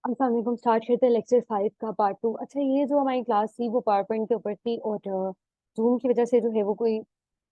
अस्सलाम वालेकुम। स्टार्ट करते हैं लेक्चर 5 का पार्ट 2। अच्छा, ये जो हमारी क्लास थी वो पावर पॉइंट के ऊपर थी और जूम की वजह से जो है वो कोई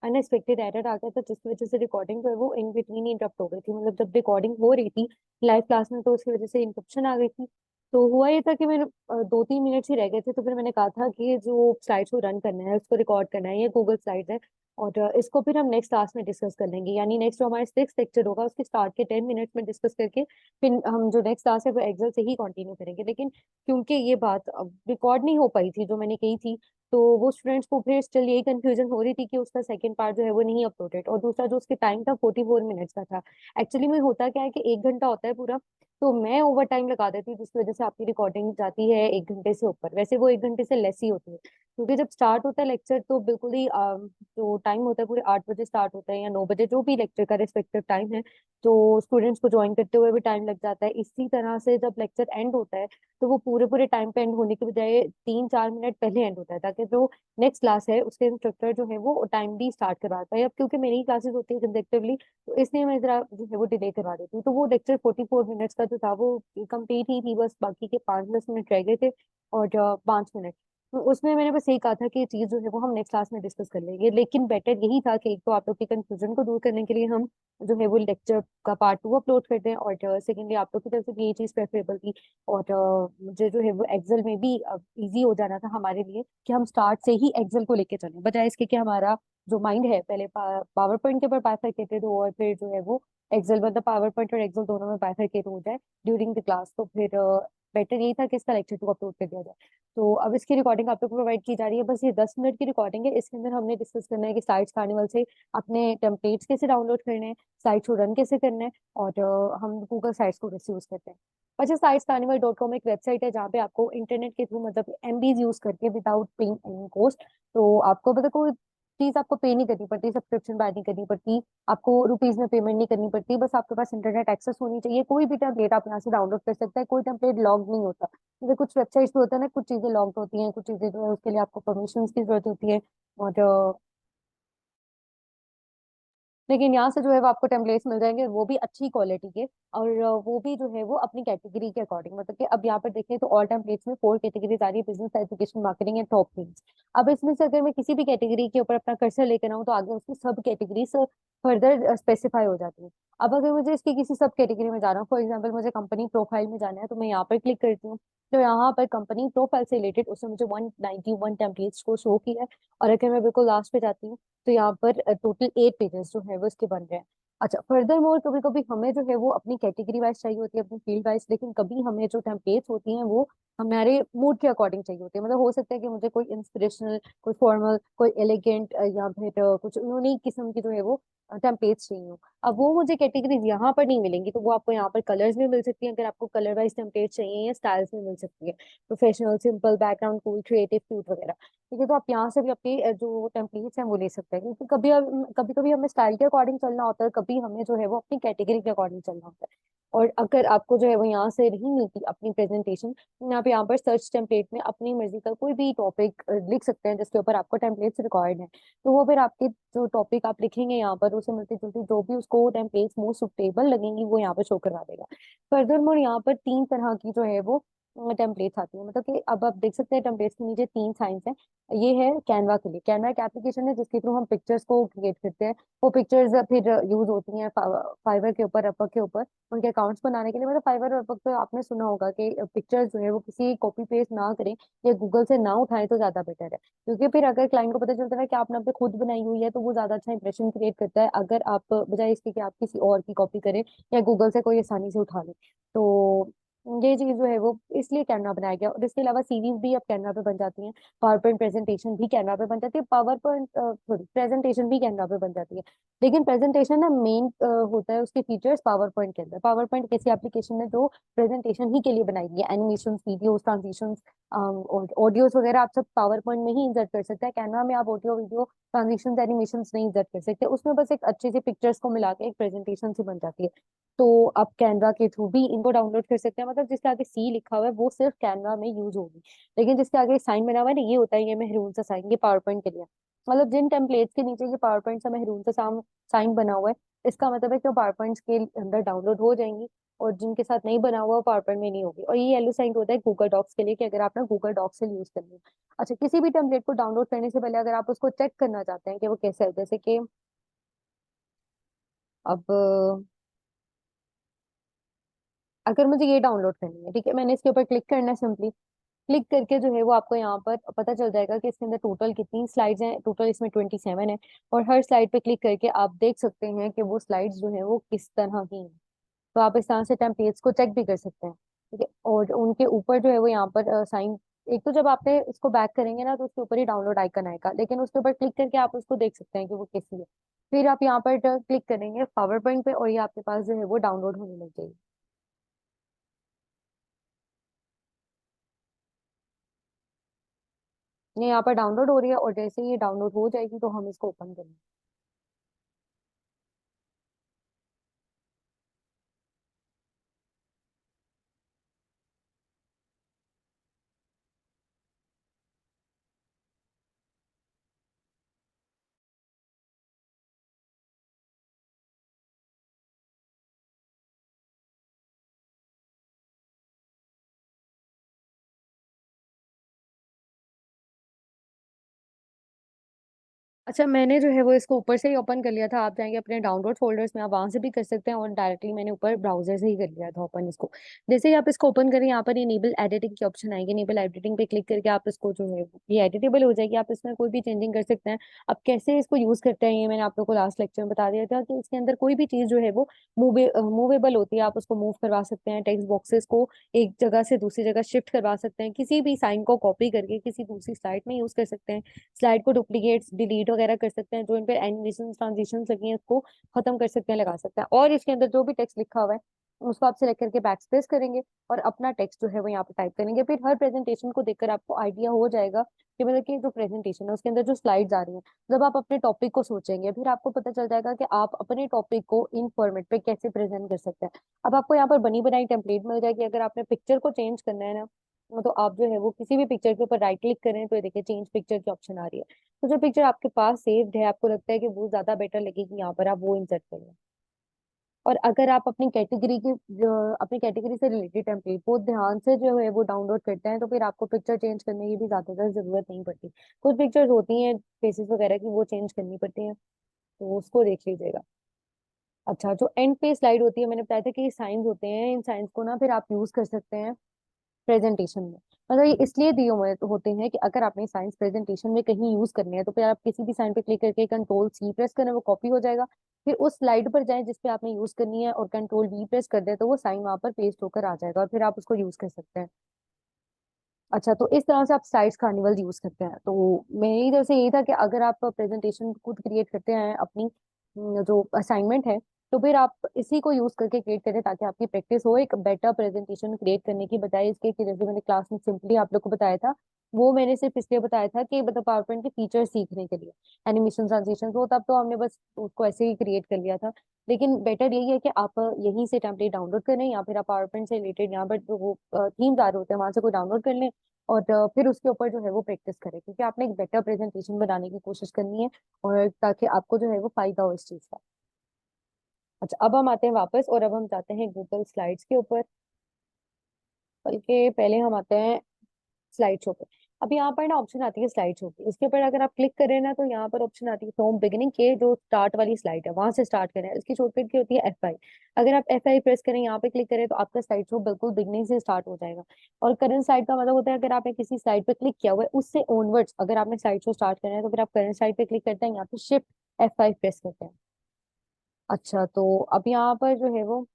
अनएक्सपेक्टेड एरर आ गया था, जिसकी वजह से रिकॉर्डिंग जो है वो इन बिटवीन इंटरप्ट हो गई थी। मतलब जब रिकॉर्डिंग हो रही थी लाइव क्लास में तो उसकी वजह से इंटरप्शन आ गई थी। तो हुआ ये था कि मैंने 2-3 मिनट्स ही रह गए थे, तो फिर मैंने कहा था कि जो स्लाइड्स को रन करना है उसको रिकॉर्ड करना है, ये गूगल स्लाइड है और इसको फिर हम नेक्स्ट क्लास में डिस्कस कर लेंगे। यानी नेक्स्ट जो हमारा 6 लेक्चर होगा उसके स्टार्ट के 10 मिनट्स में डिस्कस करके फिर हम जो नेक्स्ट क्लास है वो एक्सेल से ही कंटिन्यू करेंगे। लेकिन क्योंकि ये बात अब रिकॉर्ड नहीं हो पाई थी जो मैंने कही थी, तो वो स्टूडेंट्स को फिर स्टिल यही कंफ्यूजन हो रही थी कि उसका सेकंड पार्ट जो है वो नहीं अपलोडेड, और दूसरा जो उसके टाइम था 44 मिनट्स का था। एक्चुअली में होता क्या है कि 1 घंटा होता है पूरा, तो मैं ओवर टाइम लगा देती हूँ जिसकी वजह से आपकी रिकॉर्डिंग जाती है 1 घंटे से ऊपर। वैसे वो 1 घंटे से लेस ही होती है, क्योंकि जब स्टार्ट होता है लेक्चर तो बिल्कुल ही जो टाइम होता है पूरे 8 बजे स्टार्ट होता है या 9 बजे, जो भी लेक्चर का रिस्पेक्टिव टाइम है। तो स्टूडेंट्स को ज्वाइन करते हुए भी टाइम लग जाता है। इसी तरह से जब लेक्चर एंड होता है तो वो पूरे पूरे टाइम पे एंड होने के बजाय 3-4 मिनट पहले एंड होता है, ताकि जो नेक्स्ट क्लास है उसके इंस्ट्रक्टर जो है वो टाइम भी स्टार्ट करवा पाए। अब क्योंकि मेरी क्लासेस होती है कंसेक्टिवली, तो इसलिए मैं जरा जो है वो डिले करवा देती हूँ। तो वो लेक्चर 44 मिनट्स का जो था वो कंप्लीट ही थी, बस बाकी के 5-10 मिनट रह गए थे और 5 मिनट। तो उसमें मैंने बस यही कहा था कि ये चीज जो है वो हम नेक्स्ट क्लास में डिस्कस कर लेंगे। लेकिन बेटर यही था कि एक तो आप लोग की कंफ्यूजन को दूर करने के लिए हम जो है वो लेक्चर का पार्ट 2 अपलोड करते हैं, और सेकेंडली आप लोग की तरफ से भी ये चीज प्रेफरेबल थी। और मुझे जो है वो एक्सेल में भी इजी हो जाना था हमारे लिए कि हम स्टार्ट से ही एक्सेल को लेके चलें, बजाय इसके कि हमारा जो माइंड है पहले पावर पॉइंट के ऊपर बाइफरकेटेड हो और फिर जो है वो एक्सेल, मतलब पावर पॉइंट और एक्सेल दोनों में बाइफरकेट हो जाए ड्यूरिंग द क्लास। तो फिर बेटर यही था कि इसका लेक्चर 2 अपलोड कर दिया जाए। तो अब इसकी रिकॉर्डिंग आप लोग को प्रोवाइड की जा रही है। बस ये 10 मिनट की रिकॉर्डिंग है। इसके अंदर हमने डिस्कस करना है कि साइट्स कार्निवल से अपने टेम्पलेट्स कैसे डाउनलोड करने हैं, साइट्स को रन कैसे करना है, और हम गूगल साइट्स को कैसे यूज करते हैं। अच्छा, साइट्स कार्निवल.com एक वेबसाइट है जहाँ पे आपको इंटरनेट के थ्रू, मतलब एमबीज यूज करके विदाउट पेइंग एनी कॉस्ट, तो आपको मतलब कोई चीज आपको पे नहीं करनी पड़ती, सब्सक्रिप्शन बाय नहीं करनी पड़ती, आपको रुपीज में पेमेंट नहीं करनी पड़ती, बस आपके पास इंटरनेट एक्सेस होनी चाहिए। कोई भी टेम्पलेट आप यहाँ से डाउनलोड कर सकते हैं, कोई टेम्पलेट लॉग नहीं होता। जैसे कुछ वेबसाइट्स पे होता है ना, कुछ चीजें लॉग्ड होती हैं, कुछ चीजें जो है उसके लिए आपको परमिशन की जरूरत होती है। और लेकिन यहाँ से जो है वो आपको टेम्पलेट्स मिल जाएंगे, वो भी अच्छी क्वालिटी के, और वो भी जो है वो अपनी कैटेगरी के अकॉर्डिंग। मतलब कि अब यहाँ पर देखें तो ऑल टेम्पलेट्स में 4 कैटेगरीज आ रही है: business, education, marketing and top things. अब इसमें से अगर मैं किसी भी कैटेगरी के ऊपर अपना कर्सर लेकर आऊँ तो आगे उसकी सब कैटेगरीज फर्दर स्पेसिफाई हो जाती है। अब अगर मुझे इसकी किसी सब कैटेगरी में जाना हो, फॉर एग्जाम्पल मुझे कंपनी प्रोफाइल में जाना है, तो मैं यहाँ पर क्लिक करती हूँ। तो यहाँ पर कंपनी प्रोफाइल से रिलेटेड उसने मुझे 191 टेम्पलेट्स को शो किया है। और अगर मैं बिल्कुल लास्ट पे जाती हूँ तो यहाँ पर टोटल 8 पेजेस जो है वो इसके बन रहे हैं। अच्छा, फर्दर मोर कभी कभी हमें जो है वो अपनी कैटेगरी वाइज चाहिए होती है, अपनी फील्ड वाइज, लेकिन कभी हमें जो टेम्पलेट्स होती हैं वो हमारे मूड के अकॉर्डिंग चाहिए होती है। मतलब हो सकता है कि मुझे कोई इंस्पिरेशनल, कोई फॉर्मल, कोई एलिगेंट, या फिर कुछ यूनिक किस्म की जो है वो टेम्पलेट्स चाहिए हो। अब वो मुझे कैटेगरीज यहाँ पर नहीं मिलेंगी, तो वो आपको यहाँ पर कलर्स में मिल सकती है अगर आपको कलर वाइज टेम्पलेट चाहिए, या स्टाइल्स में मिल सकती है: professional, simple, background, cool, creative, cute वगैरह। ठीक है, तो आप यहाँ से भी अपनी जो टेम्पलेट्स हैं वो ले सकते हैं, क्योंकि कभी कभी हमें स्टाइल के अकॉर्डिंग चलना होता है, कभी हमें जो है वो अपनी कैटेगरी के अकॉर्डिंग चलना होता है। और अगर आपको जो है वो यहाँ से नहीं मिलती अपनी प्रेजेंटेशन, तो आप यहाँ पर सर्च टेम्पलेट में अपनी मर्जी का कोई भी टॉपिक लिख सकते हैं जिसके ऊपर आपको टेम्पलेट्स रिक्वायर्ड है। तो वो फिर आपके जो टॉपिक आप लिखेंगे यहाँ पर उसे मिलती जुलती जो भी उसको टेम्पलेट्स मोस्ट सुटेबल लगेंगी वो यहाँ पर शो करवा देगा। फर्दर मोर यहाँ पर 3 तरह की जो है वो टेम्पलेट्स आती है। मतलब कि अब आप देख सकते हैं टेम्पलेट्स के नीचे 3 साइंस हैं। ये है कैनवा के लिए। कैनवा एक एप्लीकेशन है जिसके थ्रू हम पिक्चर्स को क्रिएट करते हैं। वो पिक्चर्स फिर यूज होती हैं फाइवर के ऊपर, अपवर्क के ऊपर उनके अकाउंट्स बनाने के लिए। मतलब फाइवर और अपवर्क पे आपने सुना होगा कि पिक्चर्स जो है वो किसी कॉपी पेस्ट ना करें या गूगल से ना उठाएं तो ज्यादा बेटर है, क्योंकि फिर अगर क्लाइंट को पता चलता है कि आपने अपने खुद बनाई हुई है तो वो ज्यादा अच्छा इंप्रेशन क्रिएट करता है, अगर आप बजाय इसके कि आप किसी और की कॉपी करें या गूगल से कोई आसानी से उठा लें। तो ये चीज जो है वो इसलिए कैनवा बनाया गया। और इसके अलावा सीरीज भी अब कैनवा पे बन जाती हैं, पावर पॉइंट प्रेजेंटेशन भी कैनवा पे बन जाती है, पावर पॉइंट सॉरी प्रेजेंटेशन भी कैनवा पे बन जाती है। लेकिन प्रेजेंटेशन ना मेन होता है उसके फीचर्स पावर पॉइंट के अंदर। पावर पॉइंट एक ऐसी एप्लीकेशन है जो प्रेजेंटेशन ही के लिए बनाई गई है। एनिमेशन, वीडियोस, ट्रांजिशंस और ऑडियोज वगैरह आप सब पावर पॉइंट में ही इंसर्ट कर सकते हैं। कैनवा में आप ऑडियो, वीडियो, ट्रांजिशंस, एनिमेशंस नहीं इंसर्ट कर सकते। उसमें बस एक अच्छे से पिक्चर्स को मिला के एक प्रेजेंटेशन से बन जाती है। तो आप कैनवा के थ्रू भी इनको डाउनलोड कर सकते हैं। मतलब जिसके आगे सी लिखा हुआ है वो सिर्फ कैनवा में यूज होगी, लेकिन जिसके आगे साइन बना हुआ है ना, ये होता है ये मेहरून सा साइन, ये पावर पॉइंट के लिए। मतलब जिन टेम्पलेट्स के नीचे ये पावर पॉइंट से मेहरून से साइन बना हुआ है, इसका मतलब है कि वो पावर पॉइंट्स के अंदर डाउनलोड हो जाएंगी। और जिनके साथ नहीं बना हुआ वो पावर पॉइंट में नहीं होगी। और ये येलो साइन होता है गूगल डॉक्स के लिए, कि अगर आप ना गूगल डॉक्स से यूज करनी है। अच्छा, किसी भी टेम्पलेट को डाउनलोड करने से पहले अगर आप उसको चेक करना चाहते हैं कि वो कैसे है, जैसे कि अब अगर मुझे ये डाउनलोड करनी है, ठीक है, मैंने इसके ऊपर क्लिक करना है सिंपली। क्लिक करके जो है वो आपको यहाँ पर पता चल जाएगा कि इसके अंदर टोटल कितनी स्लाइड्स हैं। टोटल इसमें 27 है। और हर स्लाइड पे क्लिक करके आप देख सकते हैं कि वो स्लाइड्स जो है वो किस तरह की हैं। तो आप इस तरह से टेम्पलेट्स को चेक भी कर सकते हैं। ठीक है, और उनके ऊपर जो है वो यहाँ पर साइन, एक तो जब आप इसको बैक करेंगे ना तो उसके ऊपर ही डाउनलोड आइकन आएगा, लेकिन उसके ऊपर क्लिक करके आप उसको देख सकते हैं कि वो कैसी है। फिर आप यहाँ पर क्लिक करेंगे पावर पॉइंट पे, और ये आपके पास जो है वो डाउनलोड होने लग जाएगी। ये यहाँ पर डाउनलोड हो रही है, और जैसे ही ये डाउनलोड हो जाएगी तो हम इसको ओपन करेंगे। अच्छा, मैंने जो है वो इसको ऊपर से ही ओपन कर लिया था। आप जाएंगे अपने डाउनलोड फोल्डर्स में, आप वहां से भी कर सकते हैं, और डायरेक्टली मैंने ऊपर ब्राउजर से ही कर लिया था ओपन इसको। जैसे ही आप इसको ओपन करें, यहाँ पर इनेबल एडिटिंग की ऑप्शन आएगी। इनेबल एडिटिंग पे क्लिक करके आप इसको जो है ये एडिटेबल हो जाएगी, आप इसमें कोई भी चेंजिंग कर सकते हैं। अब कैसे इसको यूज करते हैं ये मैंने आप लोग को लास्ट लेक्चर में बता दिया था, कि इसके अंदर कोई भी चीज जो है वो मूवेबल होती है। आप उसको मूव करवा सकते हैं, टेक्स्ट बॉक्सेस को एक जगह से दूसरी जगह शिफ्ट करवा सकते हैं, किसी भी साइन को कॉपी करके किसी दूसरी स्लाइड में यूज कर सकते हैं। स्लाइड को डुप्लीकेट डिलीट वगैरह कर सकते हैं, जो इन पे एनिमेशन ट्रांजिशन लगी हैं उसको खत्म कर सकते हैं, लगा सकते हैं। और इसके अंदर जो भी टेक्स्ट लिखा हुआ है उसको आप सिलेक्ट करके बैक स्पेस करेंगे, और अपना टेक्स्ट जो है वो यहाँ पे टाइप करेंगे। फिर हर प्रेजेंटेशन को देखकर आपको आइडिया हो जाएगा कि मतलब कि जो प्रेजेंटेशन है उसके अंदर जो स्लाइड्स आ रही हैं, जब आप अपने टॉपिक को सोचेंगे फिर आपको पता चल जाएगा कि आप अपने टॉपिक को इन फॉर्मेट पे कैसे प्रेजेंट कर सकते हैं। अब आपको यहाँ पर बनी बनाई टेम्पलेट मिल जाएगी। अगर आपने पिक्चर को चेंज करना है ना, तो आप जो है वो किसी भी पिक्चर के ऊपर राइट क्लिक करें तो ये देखिए चेंज पिक्चर की ऑप्शन आ रही है। तो जो पिक्चर आपके पास सेव्ड है, आपको लगता है कि वो ज्यादा बेटर लगेगी, यहाँ पर आप वो इंसर्ट करें। और अगर आप अपनी कैटेगरी से रिलेटेड टेम्पलेट वो ध्यान से जो है वो डाउनलोड करते हैं, तो फिर आपको पिक्चर चेंज करने की भी ज्यादातर जरूरत नहीं पड़ती। कुछ पिक्चर्स होती हैं फेसेस वगैरह की, वो चेंज करनी पड़ती हैं, तो उसको देख लीजिएगा। अच्छा, जो एंड पे स्लाइड होती है, मैंने बताया था कि ये साइंस होते हैं, इन साइंस को ना फिर आप यूज कर सकते हैं प्रेजेंटेशन में। मतलब ये इसलिए दिए हुए होते हैं कि अगर आपने साइंस प्रेजेंटेशन में कहीं यूज करने हैं, तो फिर आप किसी भी साइन पे क्लिक करके कंट्रोल C प्रेस करें, वो कॉपी हो जाएगा। फिर उस स्लाइड पर जाएं जिस पे आपने यूज करनी है, और कंट्रोल V प्रेस कर दें, तो वो साइन वहां पर पेस्ट होकर आ जाएगा, और फिर आप उसको यूज कर सकते हैं। अच्छा, तो इस तरह से आप स्लाइड्स कार्निवल यूज करते हैं। तो मेरी इधर से यही था कि अगर आप प्रेजेंटेशन खुद क्रिएट करते हैं अपनी, जो असाइनमेंट है, तो फिर आप इसी को यूज करके क्रिएट करें, ताकि आपकी प्रैक्टिस हो एक बेटर प्रेजेंटेशन क्रिएट करने की, बजाय इसके कि जैसे मैंने क्लास में सिंपली आप लोग को बताया था। वो मैंने सिर्फ इसलिए बताया था कि मतलब पावर पॉइंट के फीचर सीखने के लिए, एनिमेशन ट्रांजिशन वो तब तो हमने बस उसको ऐसे ही क्रिएट कर लिया था। लेकिन बेटर यही है कि आप यहीं से टेम्पलेट डाउनलोड करें, या फिर आप पावर पॉइंट से रिलेटेड यहाँ पर जो वो थीम्स आ रहे होते हैं वहां से कोई डाउनलोड कर लें, और फिर उसके ऊपर जो है वो प्रैक्टिस करें, क्योंकि आपने एक बेटर प्रेजेंटेशन बनाने की कोशिश करनी है, और ताकि आपको जो है वो फायदा हो इस चीज का। अच्छा, अब हम आते हैं वापस, और अब हम जाते हैं गूगल स्लाइड्स के ऊपर। बल्कि पहले हम आते हैं स्लाइड शो पे। अब यहाँ पर ना ऑप्शन आती है स्लाइड शो की, इसके ऊपर अगर आप क्लिक करें ना, तो यहाँ पर ऑप्शन आती है फ्रॉम बिगिनिंग, के जो स्टार्ट वाली स्लाइड है वहां से स्टार्ट करें। इसकी शॉर्टकट की होती है F5। अगर आप F5 प्रेस करें, यहाँ पे क्लिक करें, तो आपका स्लाइड शो बिल्कुल बिगिनिंग से स्टार्ट हो जाएगा। और करंट स्लाइड का मतलब होता है अगर आपने किसी स्लाइड पे क्लिक किया हुआ है उससे ऑनवर्ड्स अगर आपने स्लाइड शो स्टार्ट करना है, तो फिर आप करंट स्लाइड पे क्लिक करते हैं, यहाँ पे Shift F5 प्रेस करते हैं। अच्छा, तो अब यहाँ पर जो है वो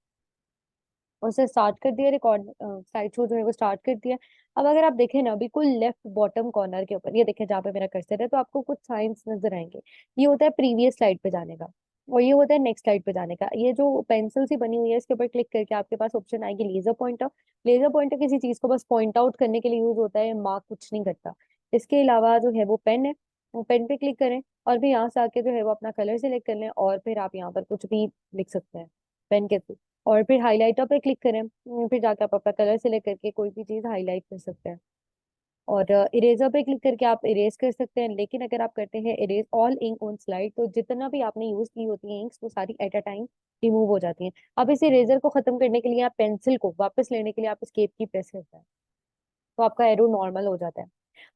उसे स्टार्ट कर दिया रिकॉर्ड, स्लाइड शो जो है वो स्टार्ट कर दिया। अब अगर आप देखें ना, बिल्कुल लेफ्ट बॉटम कॉर्नर के ऊपर ये देखें जहाँ पे मेरा कर्सर है, तो आपको कुछ साइंस नजर आएंगे। ये होता है प्रीवियस स्लाइड पे जाने का, और ये होता है नेक्स्ट स्लाइड पे जाने का। ये जो पेंसिल सी बनी हुई है, इसके ऊपर क्लिक करके आपके पास ऑप्शन आएगी लेजर पॉइंटर। लेजर पॉइंटर किसी चीज को बस पॉइंट आउट करने के लिए यूज होता है, मार्क कुछ नहीं करता। इसके अलावा जो है वो पेन है, वो पेन पे क्लिक करें, और फिर यहाँ से आके जो है वो अपना कलर सिलेक्ट कर लें, और फिर आप यहाँ पर कुछ भी लिख सकते हैं पेन के थ्रू। और फिर हाइलाइटर पे क्लिक करें, फिर जाके आप अपना कलर सिलेक्ट करके कोई भी चीज हाईलाइट कर सकते हैं। और इरेजर पे क्लिक करके आप इरेज कर सकते हैं, लेकिन अगर आप करते हैं erase all ink on slide तो जितना भी आपने यूज की होती है इंक्स वो सारी एट अ टाइम रिमूव हो जाती हैं। अब इस इरेजर को खत्म करने के लिए आप पेंसिल को वापस लेने के लिए आप escape की प्रेस करते हैं, तो आपका एरो नॉर्मल हो जाता है।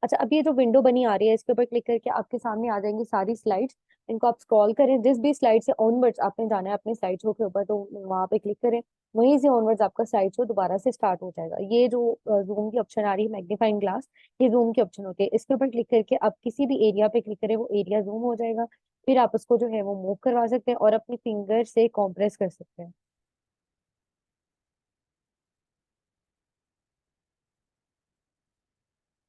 अच्छा, अब ये जो विंडो बनी आ रही है इसके ऊपर क्लिक करके आपके सामने आ जाएंगी सारी स्लाइड्स। इनको आप स्क्रॉल करें, जिस भी स्लाइड से ऑनवर्ड्स आपने जाना है अपने स्लाइड शो के ऊपर तो वहां पे क्लिक करें, वहीं से ऑनवर्ड्स आपका स्लाइड शो दोबारा से स्टार्ट हो जाएगा। ये जो जूम की ऑप्शन आ रही है मैग्नीफाइंग ग्लास, ये जूम की ऑप्शन होती है। इसके ऊपर क्लिक करके आप किसी भी एरिया पे क्लिक करें वो एरिया जूम हो जाएगा। फिर आप उसको जो है वो मूव करवा सकते हैं और अपनी फिंगर से कॉम्प्रेस कर सकते हैं।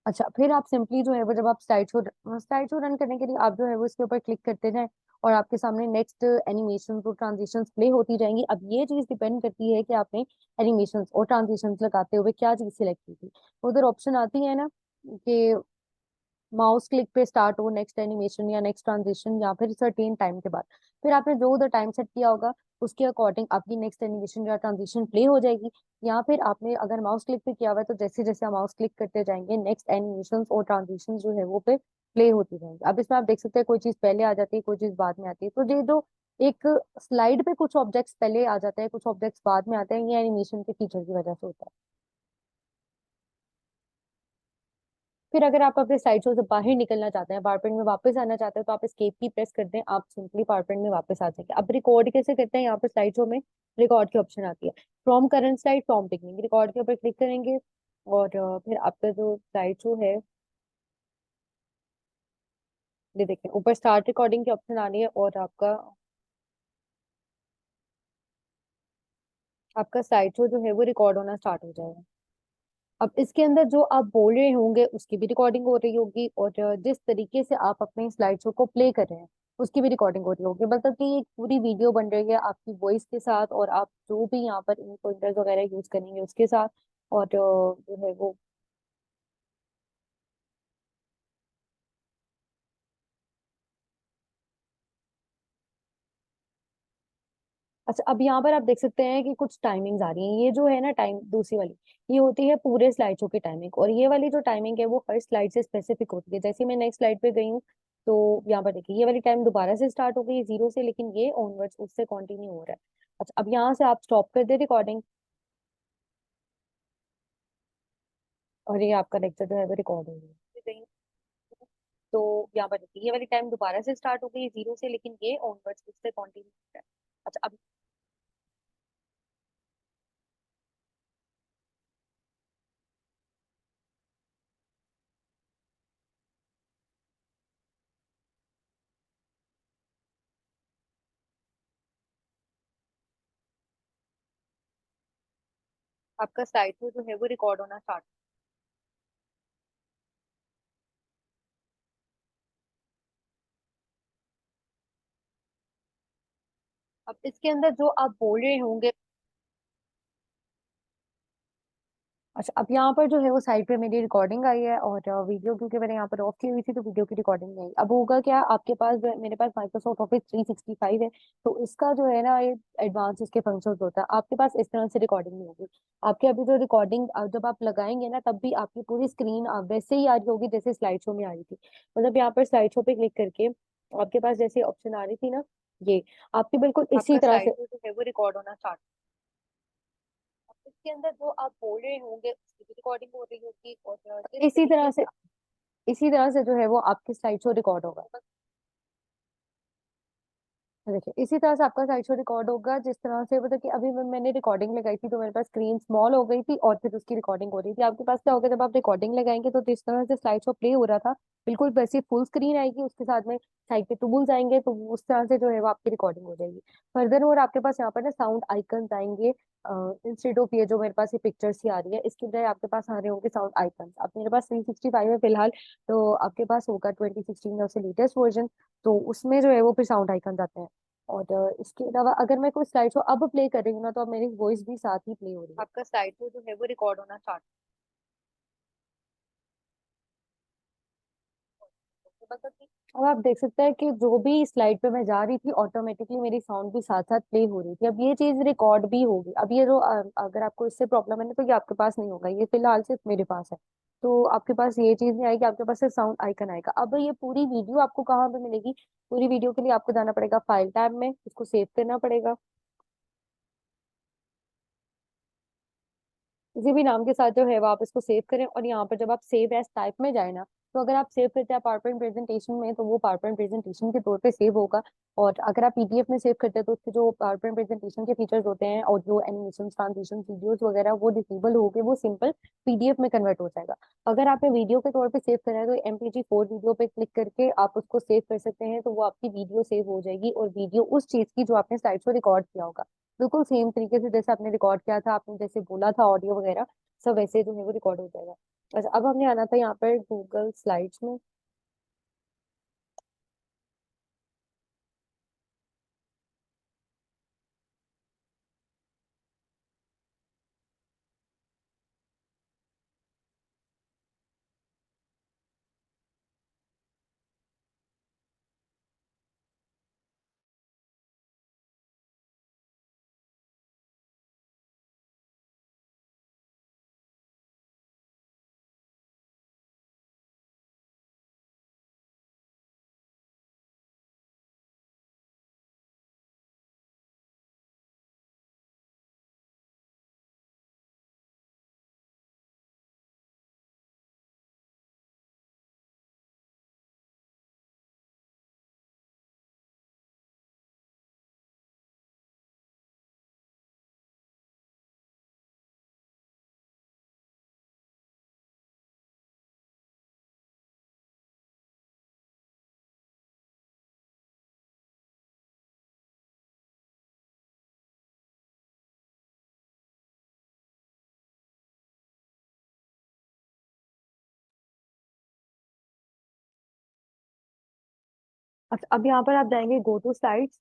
अच्छा, फिर आप सिंपली जो है वो जब आप स्लाइड शो रन करने के लिए आप जो है वो इसके ऊपर क्लिक करते जाएं और आपके सामने नेक्स्ट एनिमेशन और ट्रांजिशंस प्ले होती जाएंगी। अब ये चीज डिपेंड करती है कि आपने एनिमेशंस और ट्रांजिशंस लगाते हुए क्या चीज सिलेक्ट की थी। उधर ऑप्शन आती है ना कि माउस क्लिक पे स्टार्ट हो नेक्स्ट एनिमेशन या नेक्स्ट ट्रांजिशन या फिर सर्टेन टाइम के बाद, फिर आपने जो उधर टाइम सेट किया होगा उसके अकॉर्डिंग आपकी नेक्स्ट एनिमेशन या ट्रांजिशन प्ले हो जाएगी। या फिर आपने अगर माउस क्लिक पे किया हुआ है तो जैसे जैसे आप माउस क्लिक करते जाएंगे नेक्स्ट एनिमेशन और ट्रांजिशन जो है वो पे प्ले होती जाएंगी। अब इसमें आप देख सकते हैं कोई चीज पहले आ जाती है, कोई चीज बाद में आती है। तो ये जो एक स्लाइड पे कुछ ऑब्जेक्ट्स पहले आ जाते हैं, कुछ ऑब्जेक्ट्स बाद में आते हैं, ये एनिमेशन के फीचर की वजह से होता है। फिर अगर आप अपने स्लाइड शो से बाहर निकलना चाहते हैं, पावरपॉइंट में वापस आना चाहते हैं, तो आप एस्केप की प्रेस करते हैं, आप सिंपली पावरपॉइंट में वापस आ जाएंगे। अब रिकॉर्ड कैसे करते हैं, यहाँ पे स्लाइड शो में रिकॉर्ड की ऑप्शन आती है। From current slide, from beginning, record के ऊपर क्लिक करेंगे और फिर आपका जो स्लाइड शो है, ये देखें ऊपर स्टार्ट रिकॉर्डिंग की ऑप्शन आ रही है और आपका स्लाइड शो जो है वो रिकॉर्ड होना स्टार्ट हो जाएगा। अब इसके अंदर जो आप बोल रहे होंगे उसकी भी रिकॉर्डिंग हो रही होगी और जिस तरीके से आप अपने स्लाइड शो को प्ले कर रहे हैं उसकी भी रिकॉर्डिंग हो रही होगी। मतलब कि एक पूरी वीडियो बन रही है आपकी वॉइस के साथ और आप जो भी यहाँ पर इन पोइंटर्स वगैरह यूज करेंगे उसके साथ। और जो है वो, अच्छा अब यहाँ पर आप देख सकते हैं कि कुछ टाइमिंग्स आ रही हैं। ये जो है ना टाइम दूसरी वाली, ये होती है पूरे स्लाइड शो की टाइमिंग, और ये वाली जो टाइमिंग है वो हर स्लाइड से स्पेसिफिक होती है। जैसे मैं नेक्स्ट स्लाइड पे गई हूँ तो यहाँ पर देखिए ये वाली टाइम दोबारा से स्टार्ट हो गई जीरो से, लेकिन ये ऑनवर्ड्स उससे कंटिन्यू हो रहा है। अच्छा, अब यहाँ से आप स्टॉप कर दे रिकॉर्डिंग और ये आपका लेक्चर जो है वो रिकॉर्ड हो गया। तो यहाँ पर देखिए ये वाली टाइम दोबारा से स्टार्ट हो गई जीरो से, लेकिन ये ऑनवर्ड्स उससे कंटिन्यू हो रहा है। अच्छा, अब आपका स्लाइड शो जो है वो रिकॉर्ड होना स्टार्ट। अब इसके अंदर जो आप बोल रहे होंगे, अच्छा अब यहाँ पर जो है वो साइड पे मेरी रिकॉर्डिंग आई है और वीडियो क्योंकि मैंने यहाँ पर ऑफ की हुई थी तो वीडियो की रिकॉर्डिंग नहीं आई। अब होगा क्या, आपके पास मेरे पास माइक्रोसॉफ्ट ऑफिस 365 है, तो इसका जो है ना ये एडवांस इसके फंक्शंस होता है। आपके पास इस तरह से रिकॉर्डिंग नहीं होगी। आपके अभी जो रिकॉर्डिंग जब आप लगाएंगे ना तब भी आपकी पूरी स्क्रीन वैसे ही आ रही होगी जैसे स्लाइड शो में आ रही थी। मतलब यहाँ पर स्लाइड शो पे क्लिक करके आपके पास जैसे ऑप्शन आ रही थी ना, ये आपकी बिल्कुल इसी आपका तरह स्लाइड से शो जो है वो रिकॉर्ड होना स्टार्ट। इसके अंदर जो आप बोल रहे होंगे उसकी भी रिकॉर्डिंग हो रही होगी और जिस इसी तरीके तरह से से इसी तरह से जो है वो आपकी स्लाइड शो रिकॉर्ड होगा। देखिए इसी तरह से आपका स्लाइड शो रिकॉर्ड होगा जिस तरह से, मतलब कि अभी मैंने रिकॉर्डिंग लगाई थी तो मेरे पास स्क्रीन स्मॉल हो गई थी और फिर उसकी रिकॉर्डिंग हो रही थी। आपके पास क्या होगा जब आप रिकॉर्डिंग लगाएंगे तो जिस तरह से स्लाइड शो प्ले हो रहा था बिल्कुल वैसी फुल स्क्रीन आएगी, उसके साथ में साइड पे टूल्स आएंगे तो उस तरह से जो है वो आपकी रिकॉर्डिंग हो जाएगी। फर्दर और आपके पास यहाँ पर ना साउंड आइकन्स आएंगे। इंस्टेड ऑफ ये जो मेरे पास ये पिक्चर्स ही आ रही है इसके बजाय आपके पास आ रहे होंगे साउंड आइकन्स। अब मेरे पास 365 है फिलहाल, तो आपके पास होगा 2016 या उससे लेटेस्ट वर्जन, तो उसमें जो है वो फिर साउंड आइकन्स आते हैं। और इसके अलावा अगर मैं कोई स्लाइड शो अब प्ले कर रही हूँ ना तो अब मेरी वॉइस भी साथ ही प्ले हो रही है। आपका स्लाइड शो जो है वो रिकॉर्ड होना स्टार्ट। तो मतलब कि अब आप देख सकते हैं कि जो भी स्लाइड पे मैं जा रही थी ऑटोमेटिकली मेरी साउंड भी साथ साथ प्ले हो रही थी। अब ये चीज रिकॉर्ड भी होगी। अब ये जो अगर आपको इससे प्रॉब्लम है ना, तो ये आपके पास नहीं होगा, ये फिलहाल सिर्फ मेरे पास है। तो आपके पास ये चीज नहीं आएगी, आपके पास सिर्फ साउंड आइकन आएगा। अब ये पूरी वीडियो आपको कहाँ पे मिलेगी? पूरी वीडियो के लिए आपको जाना पड़ेगा फाइल टैब में, उसको सेव करना पड़ेगा किसी भी नाम के साथ जो है वो आप इसको सेव करें। और यहाँ पर जब आप सेव एज टाइप में जाए ना, तो अगर आप सेव करते हैं पावरपॉइंट प्रेजेंटेशन में, तो वो पावरपॉइंट प्रेजेंटेशन के तौर पे सेव होगा। और अगर आप पीडीएफ में सेव करते हैं, तो उसके जो पावरपॉइंट प्रेजेंटेशन के फीचर्स होते हैं और जो एनिमेशन ट्रांजिशन वीडियोस वगैरह वो डिसेबल होके वो सिंपल पीडीएफ में कन्वर्ट हो जाएगा। अगर आपने वीडियो के तौर पे सेव करा है, तो MPG 4 वीडियो पे क्लिक करके आप उसको सेव कर सकते हैं, तो वो आपकी वीडियो सेव हो जाएगी। और वीडियो उस चीज की जो आपने स्लाइड को रिकॉर्ड किया होगा, बिल्कुल सेम तरीके से जैसे आपने रिकॉर्ड किया था, आपने जैसे बोला था ऑडियो वगैरह, सब वैसे जो है वो रिकॉर्ड हो जाएगा। अच्छा, अब हमने आना था यहाँ पर गूगल स्लाइड्स में। अच्छा, अब यहाँ पर आप जाएंगे गो टू स्लाइड्स।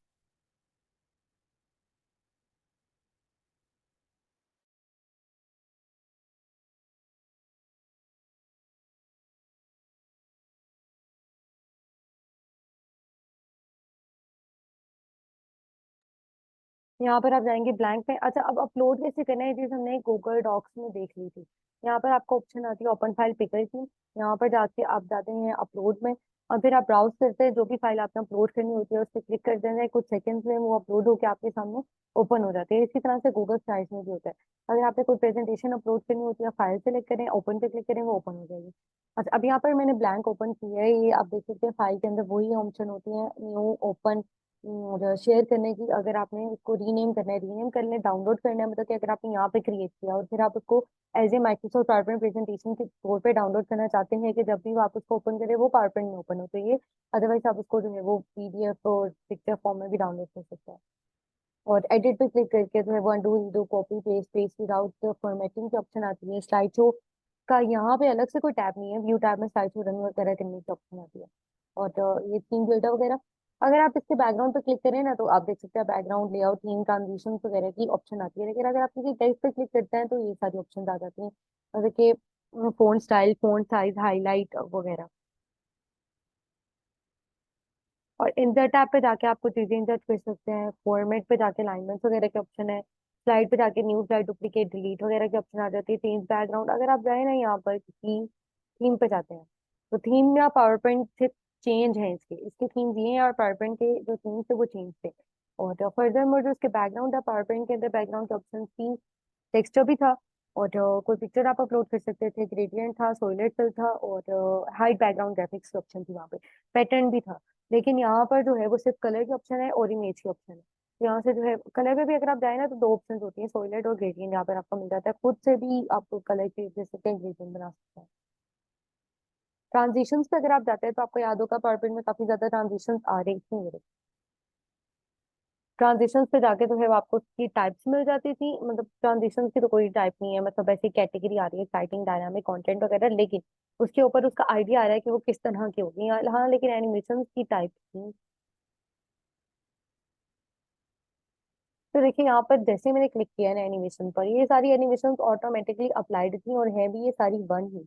यहाँ पर आप जाएंगे ब्लैंक में। अच्छा, अब अपलोड कैसे करना है, ये चीज हमने गूगल डॉक्स में देख ली थी। यहाँ पर आपको ऑप्शन आती है ओपन फाइल पिकर की। यहाँ पर जाके आप जाते हैं अपलोड में, और फिर आप ब्राउज करते हैं जो भी फाइल आपने अपलोड करनी होती है, उस पर क्लिक कर देते हैं, कुछ सेकंड्स में वो अपलोड होकर आपके सामने ओपन हो जाती है। इसी तरह से गूगल स्लाइड्स में भी होता है। अगर आपने कोई प्रेजेंटेशन अपलोड करनी होती है, फाइल सेलेक्ट करें, ओपन पे क्लिक करें, वो ओपन हो जाएगी। अच्छा, अब यहाँ पर मैंने ब्लैंक ओपन किया है, ये आप देख सकते हैं फाइल के अंदर वही ऑप्शन होती है, न्यू, ओपन और शेयर करने की। अगर आपने उसको रीनेम करना है, रीनेम करने, डाउनलोड करना है, मतलब कि अगर आपने यहाँ पे क्रिएट किया और फिर आप उसको as a Microsoft PowerPoint presentation के तौर पे डाउनलोड करना चाहते हैं कि जब भी आप उसको ओपन करें वो पावरपॉइंट में ओपन हो, तो ये अदरवाइज आप उसको जो है वो PDF और पिक्चर फॉर्म में भी डाउनलोड कर सकते हैं। और एडिट पे क्लिक करके जो है वो undo redo copy paste paste without formatting की ऑप्शन आती है। स्लाइड शो का यहाँ पे अलग से कोई टैब नहीं है, व्यू टैब में स्लाइड शो रन वगैरह करने की ऑप्शन आती है। और ये थीम बिल्डर वगैरह, अगर आप इसके बैकग्राउंड पे क्लिक करें ना, तो आप देख सकते हैं बैकग्राउंड लेआउट, थीम, ट्रांजिशन वगैरह की ऑप्शन आती है। लेकिन अगर आप किसी टेक्स्ट पे क्लिक करते हैं, तो ये सारी ऑप्शन आ जाती हैं, जैसे कि font style, phone size, highlight वगैरह। और इंसर्ट टैब पे जाके आप कुछ चीजें इंसर्ट कर सकते हैं। फॉर्मेट पे जाके अलाइनमेंट्स वगैरह के ऑप्शन है। स्लाइड पे जाके न्यू स्लाइड, डुप्लीकेट, डिलीट वगैरह के ऑप्शन आ जाती है। चेंज बैकग्राउंड, अगर आप जाए ना यहाँ पर किसी थीम पे जाते हैं, तो थीम में आप पावर पॉइंट से चेंज है, इसके इसके थीम्स ये हैं, और पावर पॉइंट के जो थीम्स थे वो चेंज थे। और फर्दर मोर जो उसके बैकग्राउंड है, पावर पॉइंट के अंदर बैकग्राउंड के ऑप्शन थी, टेक्सचर भी था, और कोई पिक्चर आप अपलोड कर सकते थे, ग्रेडियंट था, सॉलिड फिल था, और हाइड बैकग्राउंड ग्राफिक्स की ऑप्शन थी वहाँ पे, पैटर्न भी था। लेकिन यहाँ पर जो है वो सिर्फ कलर की ऑप्शन है और इमेज की ऑप्शन है। तो यहाँ से जो है कलर पे भी अगर आप जाए ना, तो दो ऑप्शन होती है, सॉलिड और ग्रेडियंट, यहाँ पर आपको मिल जाता है। खुद से भी आप कलर चेंज कर सकते हैं, ग्रेडियंट बना सकते हैं। ट्रांजिशंस पे अगर आप जाते हैं, तो आपको याद होगा पावरपॉइंट में काफी ज्यादा ट्रांजिशंस आ रही थी। ट्रांजिशंस पे जाके तो है वो आपको उसकी टाइप्स मिल जाती थी। मतलब ट्रांजिशंस की तो कोई टाइप नहीं है, मतलब ऐसी कैटेगरी आ रही है, एक्साइटिंग, डायनामिक, कंटेंट वगैरह, लेकिन उसके ऊपर उसका आइडिया आ रहा है कि वो किस तरह की होगी। हाँ, लेकिन एनिमेशन की टाइप थी। तो देखिए यहाँ पर जैसे मैंने क्लिक किया ना एनिमेशन पर, ये सारी एनिमेशन ऑटोमेटिकली अप्लाइड थी और है भी ये सारी वन ही।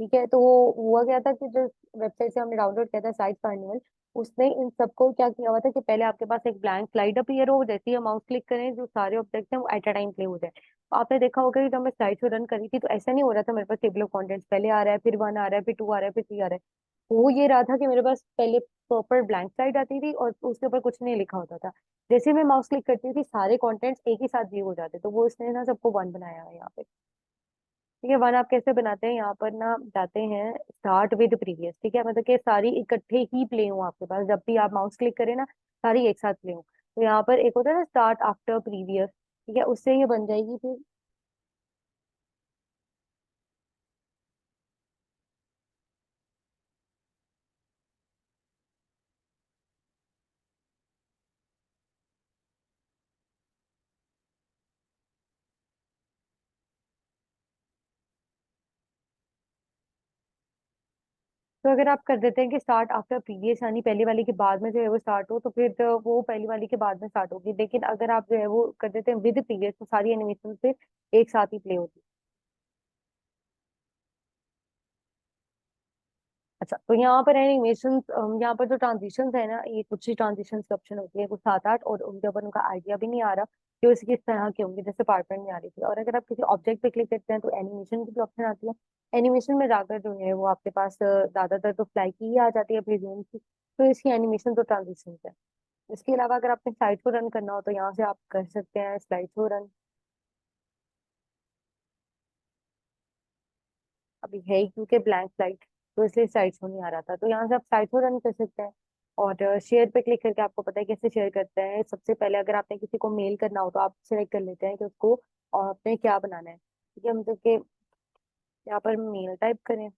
ठीक है, तो वो हुआ क्या था कि जो वेबसाइट से हमने डाउनलोड किया था साइट कार्निवल, उसने इन सबको क्या किया हुआ था कि पहले आपके पास एक ब्लैंक स्लाइड अपीयर हो, जैसे ही हम माउस क्लिक करें जो सारे ऑब्जेक्ट्स हैं वो एट अ टाइम प्ले हो जाए। तो आपने देखा होगा कि जब मैं स्लाइड शो रन करी थी तो ऐसा नहीं हो रहा था मेरे पास टेबल ऑफ कंटेंट्स पहले आ रहा है, फिर वन आ रहा है, फिर टू आ रहा है, फिर थ्री आ रहा है। हो ये रहा था कि मेरे पास पहले प्रॉपर ब्लैंक स्लाइड आती थी और उसके ऊपर कुछ नहीं लिखा होता था। जैसे ही मैं माउस क्लिक करती थी सारे कॉन्टेंट्स एक ही साथ व्यू हो जाते, तो वो इसने ना सबको वन बनाया है यहाँ पे। ठीक है, वन आप कैसे बनाते हैं, यहाँ पर ना जाते हैं स्टार्ट विद प्रीवियस। ठीक है, मतलब कि सारी इकट्ठे ही प्ले हो आपके पास, जब भी आप माउस क्लिक करें ना सारी एक साथ प्ले हो। तो यहाँ पर एक होता है ना स्टार्ट आफ्टर प्रीवियस, ठीक है, उससे ये बन जाएगी फिर। तो अगर आप कर देते हैं कि स्टार्ट आफ्टर प्रीवियस, यानी पहली वाली के बाद में जो है वो स्टार्ट हो, तो फिर तो वो पहली वाली के बाद में स्टार्ट होगी। लेकिन अगर आप जो है वो कर देते हैं विद प्रीवियस, तो सारी एनिमेशन फिर एक साथ ही प्ले होती है। अच्छा, तो यहाँ पर एनिमेशन, यहाँ पर जो ट्रांजिशंस है ना, ये कुछ ही ट्रांजिशंस की ऑप्शन होती है, कुछ सात आठ, और उनके ऊपर उनका आइडिया भी नहीं आ रहा कि वो किस तरह के होंगे, जैसे पार्टनर में आ रही थी। और अगर आप किसी ऑब्जेक्ट पे क्लिक करते हैं तो एनिमेशन की भी ऑप्शन आती है। एनिमेशन में जाकर जो है वो आपके पास ज्यादातर तो फ्लाई की ही आ जाती है, प्रिज्यूम की, तो इसकी एनिमेशन तो ट्रांजिशन है। इसके अलावा अगर आपने स्लाइड को रन करना हो तो यहाँ से आप कर सकते हैं स्लाइड को रन। अभी है ही क्योंकि ब्लैंक स्लाइड, तो इसलिए स्लाइड शो नहीं आ रहा था, तो यहाँ से आप स्लाइड शो रन कर सकते हैं। और शेयर पे क्लिक करके आपको पता है कैसे शेयर करते हैं। सबसे पहले अगर आपने किसी को मेल करना हो तो आप सेलेक्ट कर लेते हैं कि उसको और आपने क्या बनाना है। ठीक है, मतलब कि यहाँ पर मेल टाइप करें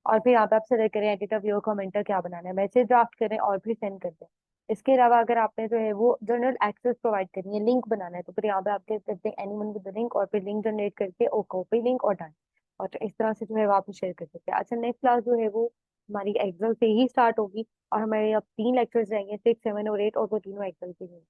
और फिर यहाँ पे आप सेलेक्ट करें एडिटर व्यू कमेंटर क्या बनाना है, मैसेज ड्राफ्ट करें और फिर सेंड कर दें। इसके अलावा अगर आपने जो है वो जनरल एक्सेस प्रोवाइड करनी है, लिंक बनाना है, तो फिर यहाँ पे आप क्या करते हैं एनीवन विद लिंक, और फिर लिंक जनरेट करके ओ कॉपी लिंक और डन। और तो इस तरह से जो है वो आप शेयर कर सकते हैं। अच्छा, नेक्स्ट क्लास जो है वो हमारी एक्सेल से ही स्टार्ट होगी, और हमारे अब तीन लेक्चर्स रहेंगे, 6, 7 और 8, और वो तीनों एक्सेल के ही हैं।